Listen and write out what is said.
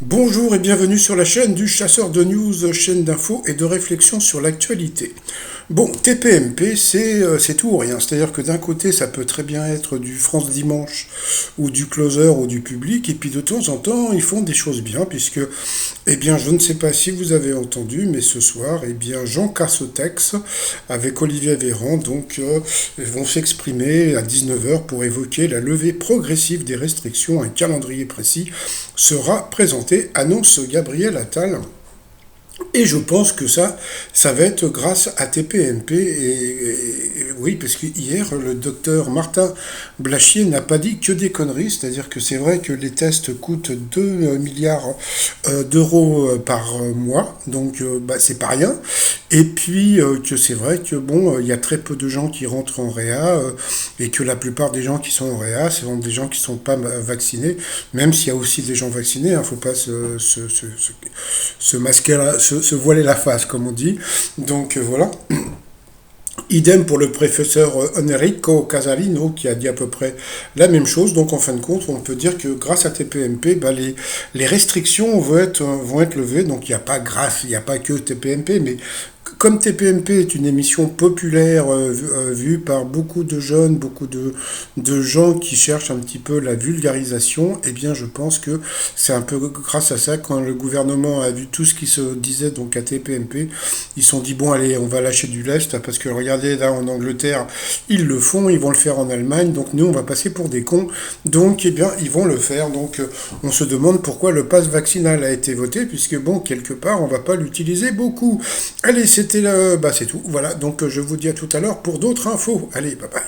Bonjour et bienvenue sur la chaîne du Chasseur de News, chaîne d'infos et de réflexion sur l'actualité. Bon, TPMP, c'est tout ou rien. C'est-à-dire que d'un côté, ça peut très bien être du France Dimanche ou du Closer ou du Public, et puis de temps en temps, ils font des choses bien, puisque, eh bien, je ne sais pas si vous avez entendu, mais ce soir, eh bien, Jean Cassotex avec Olivier Véran, donc, vont s'exprimer à 19 heures pour évoquer la levée progressive des restrictions. Un calendrier précis sera présenté, annonce Gabriel Attal. Et je pense que ça va être grâce à TPMP. Oui, parce que hier, le docteur Martin Blachier n'a pas dit que des conneries. C'est-à-dire que c'est vrai que les tests coûtent 2 milliards d'euros par mois. Donc, bah, c'est pas rien. Et puis, que c'est vrai que, bon, il y a très peu de gens qui rentrent en réa. Et que la plupart des gens qui sont en réa, ce sont des gens qui ne sont pas vaccinés. Même s'il y a aussi des gens vaccinés. Il ne faut pas se masquer, se voiler la face, comme on dit. Donc voilà. Idem pour le professeur Enrico Casalino qui a dit à peu près la même chose. Donc en fin de compte, on peut dire que grâce à TPMP, bah, les restrictions vont être levées. Donc il n'y a pas que TPMP, mais comme TPMP est une émission populaire vue par beaucoup de jeunes, beaucoup de gens qui cherchent un petit peu la vulgarisation, eh bien je pense que c'est un peu grâce à ça, quand le gouvernement a vu tout ce qui se disait donc à TPMP, ils se sont dit bon allez, on va lâcher du lest, parce que regardez là en Angleterre, ils le font, ils vont le faire en Allemagne, donc nous on va passer pour des cons, donc eh bien ils vont le faire. Donc on se demande pourquoi le pass vaccinal a été voté, puisque bon, quelque part on va pas l'utiliser beaucoup. Allez, c'était là, bah c'est tout. Voilà, donc je vous dis à tout à l'heure pour d'autres infos. Allez, bye bye.